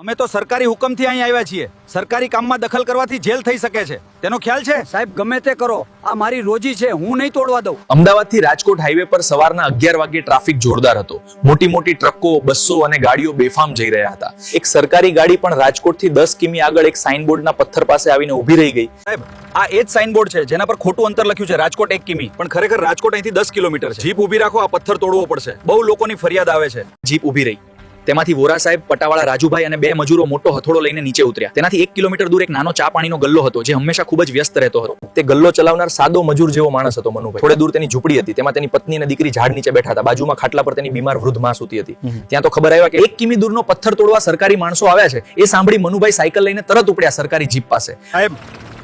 અમે તો સરકારી હુકમથી અહીં આવ્યા છીએ. સરકારી કામમાં દખલ કરવાથી જેલ થઈ શકે છે, તેનો ખ્યાલ છે? સાહેબ ગમે તે કરો, આ મારી રોજી છે, હું નહીં તોડવા દઉં. અમદાવાદથી રાજકોટ હાઈવે પર સવારના 11 વાગ્યે ટ્રાફિક જોરદાર હતો. મોટી મોટી ટ્રકો, બસો અને ગાડીઓ બેફામ જઈ રહ્યા હતા. એક સરકારી ગાડી પણ રાજકોટથી 10 કિમી આગળ એક સાઇનબોર્ડના પથ્થર પાસે આવીને ઊભી રહી ગઈ. સાહેબ, આ એ જ સાઇનબોર્ડ છે જેના પર ખોટું અંતર લખ્યું છે રાજકોટ 1 કિમી, પણ ખરેખર રાજકોટ અહીંથી 10 કિલોમીટર છે. જીપ ઊભી રાખો, આ પથ્થર તોડવો પડશે. બહુ લોકોની ફરિયાદ આવે છે. જીપ ઊભી રહી. તેમાંથી વોરા સાહેબ, પટાવાળા રાજુભાઈ અને 2 મજૂરો મોટો હથોડો લઈને નીચે ઉતર્યા. તેનાથી 1 કિલોમીટર દૂર એક નાનો ચા પાણીનો ગલ્લો હતો જે હંમેશા ખૂબ જ વ્યસ્ત રહેતો હતો. તે ગલ્લો ચલાવનાર સાદો મજૂર જેવો માણસ હતો મનુભાઈ. થોડે દૂર તેની ઝૂંપડી હતી, તેમાં તેની પત્ની અને દીકરી ઝાડ નીચે બેઠા હતા. બાજુમાં ખાટલા પર તેની બીમાર વૃદ્ધ માં સૂતી હતી. ત્યાં તો ખબર આવ્યા કે 1 કિમી દૂરનો પથ્થર તોડવા સરકારી માણસો આવ્યા છે. એ સાંભળી મનુભાઈ સાયકલ લઈને તરત ઉપડ્યા સરકારી જીપ પાસે. સાહેબ,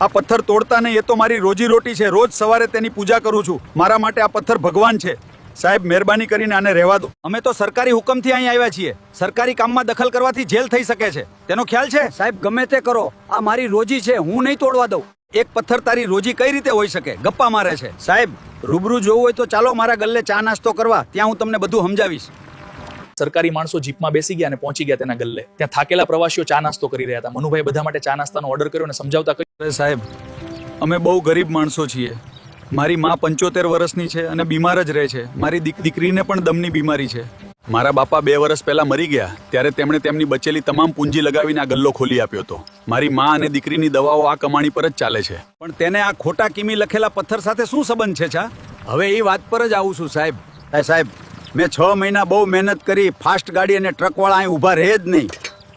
આ પથ્થર તોડતા નહીં, એ તો મારી રોજી રોટી છે. રોજ સવારે તેની પૂજા કરું છું. મારા માટે આ પથ્થર ભગવાન છે. સાહેબ, મહેરબાની કરીને આને રહેવા દો. અમે તો સરકારી હુકમથી અહીં આવ્યા છીએ. સરકારી કામમાં દખલ કરવાથી જેલ થઈ શકે છે, તેનો ખ્યાલ છે? સાહેબ ગમે તે કરો, આ મારી રોજી છે, હું નહીં તોડવા દઉં. એક પથ્થર તારી રોજી કઈ રીતે હોઈ શકે? ગપ્પા મારે છે. સાહેબ, રૂબરૂ જોવું હોય તો ચાલો મારા ગલ્લે ચા નાસ્તો કરવા, ત્યાં હું તમને બધું સમજાવીશ. સરકારી માણસો જીપમાં બેસી ગયા અને પહોંચી ગયા તેના ગલ્લે. ત્યાં થાકેલા પ્રવાસીઓ ચા નાસ્તો કરી રહ્યા હતા. મનુભાઈ બધા માટે ચા નાસ્તાનો ઓર્ડર કર્યો અને સમજાવતા કહ્યું, સાહેબ, અમે બહુ ગરીબ માણસો છીએ. મારી માં 75 વર્ષની છે અને બીમાર જ રહે છે. મારી દીકરીને પણ દમની બીમારી છે. મારા બાપા 2 વર્ષ પહેલા મરી ગયા ત્યારે તેમણે તેમની બચેલી તમામ પૂંજી લગાવીને આ ગલ્લો ખોલી આપ્યો હતો. મારી માં અને દીકરીની દવાઓ આ કમાણી પર જ ચાલે છે. પણ તેને આ ખોટા કિમી લખેલા પથ્થર સાથે શું સંબંધ છે? ચા, હવે એ વાત પર જ આવું છું સાહેબ. સાહેબ, મેં 6 મહિના બહુ મહેનત કરી. ફાસ્ટ ગાડી અને ટ્રકવાળા અહીં ઊભા રહે જ નહીં.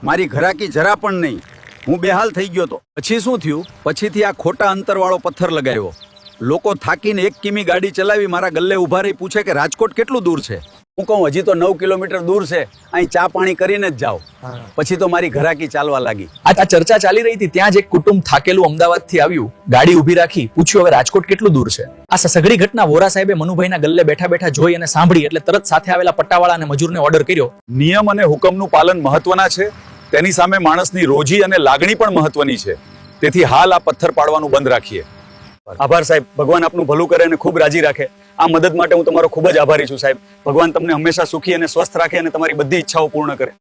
મારી ઘરાકી જરા પણ નહીં. હું બેહાલ થઈ ગયો હતો. પછી શું થયું? પછીથી આ ખોટા અંતરવાળો પથ્થર લગાવ્યો. લોકો થાકીને 1 કિમી ગાડી ચલાવી મારા ગલ્લે ઊભા રહી પૂછે કે રાજકોટ કેટલું દૂર છે. હું કહું હજી તો 9 કિલોમીટર દૂર છે, અહીં ચા પાણી કરીને જ જાઓ. પછી તો મારી ઘરાકી ચાલવા લાગી. આ ચર્ચા ચાલી રહી હતી ત્યાં જ એક કુટુંબ થાકેલું અમદાવાદથી આવ્યું. ગાડી ઊભી રાખી, પૂછ્યું હવે રાજકોટ કેટલું દૂર છે. આ સઘળી ઘટના વોરા સાહેબે મનુભાઈના ગલ્લે બેઠા બેઠા જોઈ અને સાંભળી એટલે તરત સાથે આવેલા પટ્ટાવાળા અને મજૂરને ઓર્ડર કર્યો. નિયમ અને હુકમનું પાલન મહત્વના છે, તેની સામે માણસની રોજી અને લાગણી પણ મહત્વની છે. તેથી હાલ આ પથ્થર પાડવાનું બંધ રાખીએ. આભાર સાહેબ, ભગવાન આપનું ભલું કરે અને ખૂબ રાજી રાખે. આ મદદ માટે હું તમારો ખૂબ જ આભારી છું સાહેબ. ભગવાન તમને હંમેશા સુખી અને સ્વસ્થ રાખે અને તમારી બધી ઈચ્છાઓ પૂર્ણ કરે.